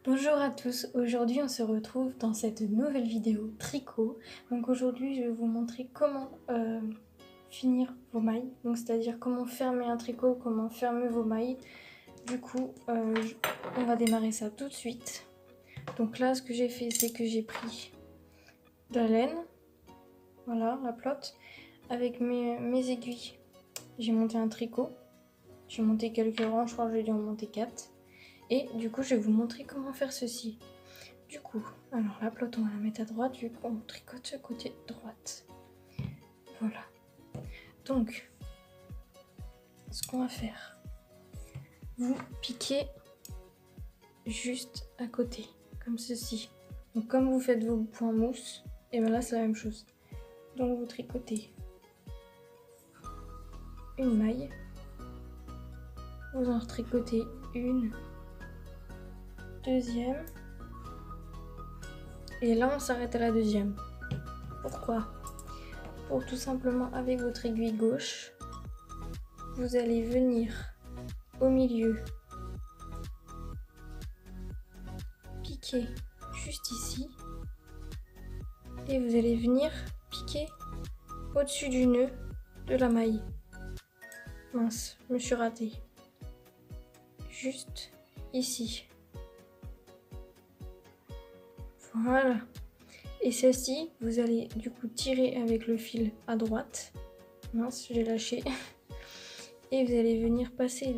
Bonjour à tous, aujourd'hui on se retrouve dans cette nouvelle vidéo tricot. Donc aujourd'hui je vais vous montrer comment finir vos mailles, donc c'est-à-dire comment fermer un tricot, comment fermer vos mailles. Du coup on va démarrer ça tout de suite. Donc là ce que j'ai fait c'est que j'ai pris de la laine, voilà la pelote, avec mes aiguilles. J'ai monté un tricot, j'ai monté quelques rangs, je crois que j'ai dû en monter 4. Et du coup, je vais vous montrer comment faire ceci. Du coup, alors la pelote, on va la mettre à droite, du coup, on tricote ce côté droite. Voilà. Donc, ce qu'on va faire, vous piquez juste à côté, comme ceci. Donc, comme vous faites vos points mousse, et bien là, c'est la même chose. Donc, vous tricotez une maille, vous en retricotez une, deuxième, et là on s'arrête à la deuxième. Pourquoi? Pour tout simplement, avec votre aiguille gauche, vous allez venir au milieu, piquer juste ici, et vous allez venir piquer au-dessus du nœud de la maille. Mince, je me suis ratée. Juste ici. Voilà. Et celle-ci, vous allez du coup tirer avec le fil à droite. Mince, j'ai lâché. Et vous allez venir passer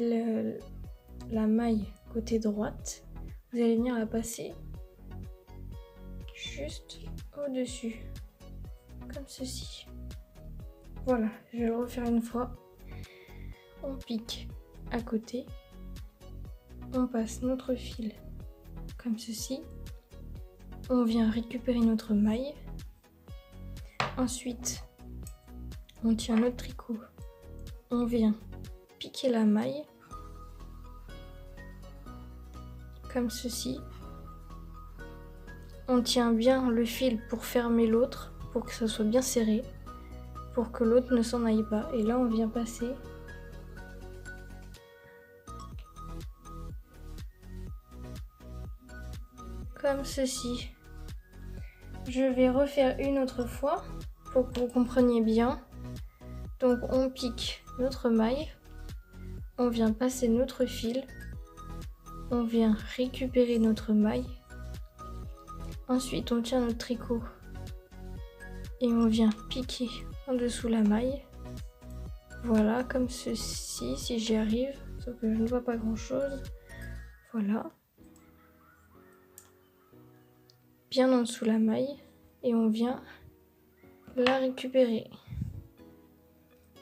la maille côté droite. Vous allez venir la passer juste au-dessus. Comme ceci. Voilà, je vais le refaire une fois. On pique à côté. On passe notre fil comme ceci. On vient récupérer notre maille. Ensuite, on tient notre tricot. On vient piquer la maille. Comme ceci. On tient bien le fil pour fermer l'autre, pour que ça soit bien serré, pour que l'autre ne s'en aille pas. Et là, on vient passer comme ceci. Je vais refaire une autre fois pour que vous compreniez bien. Donc on pique notre maille, on vient passer notre fil, on vient récupérer notre maille. Ensuite on tient notre tricot et on vient piquer en dessous la maille. Voilà, comme ceci, si j'y arrive, sauf que je ne vois pas grand chose. Voilà. Bien en dessous la maille et on vient la récupérer.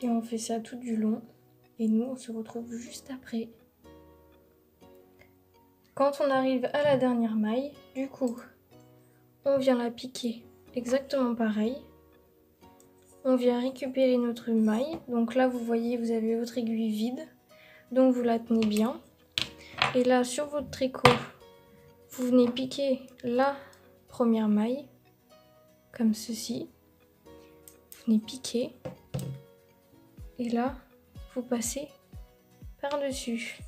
Et on fait ça tout du long et nous on se retrouve juste après. Quand on arrive à la dernière maille, du coup, on vient la piquer exactement pareil. On vient récupérer notre maille. Donc là, vous voyez, vous avez votre aiguille vide. Donc vous la tenez bien. Et là, sur votre tricot, vous venez piquer la première maille, comme ceci. Vous venez piquer. Et là, vous passez par-dessus.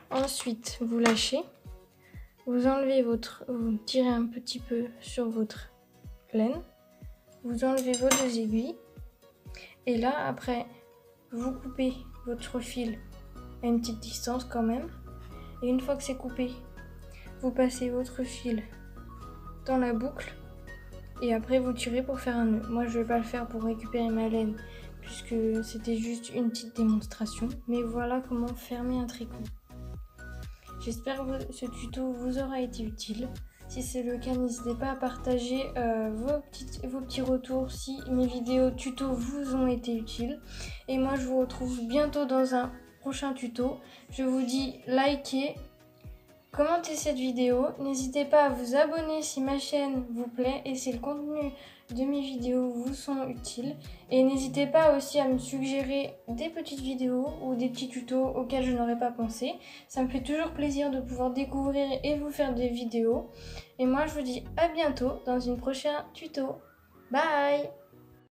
Ensuite, vous lâchez. Vous enlevez vous tirez un petit peu sur votre laine. Vous enlevez vos deux aiguilles. Et là, après, vous coupez votre fil à une petite distance quand même. Et une fois que c'est coupé, vous passez votre fil dans la boucle. Et après, vous tirez pour faire un nœud. Moi, je ne vais pas le faire pour récupérer ma laine, puisque c'était juste une petite démonstration. Mais voilà comment fermer un tricot. J'espère que ce tuto vous aura été utile. Si c'est le cas, n'hésitez pas à partager vos petits retours si mes vidéos tuto vous ont été utiles. Et moi, je vous retrouve bientôt dans un prochain tuto. Je vous dis likez, commentez cette vidéo. N'hésitez pas à vous abonner si ma chaîne vous plaît et si le contenu de mes vidéos vous sont utiles. Et n'hésitez pas aussi à me suggérer des petites vidéos ou des petits tutos auxquels je n'aurais pas pensé. Ça me fait toujours plaisir de pouvoir découvrir et vous faire des vidéos. Et moi je vous dis à bientôt dans une prochaine tuto. Bye!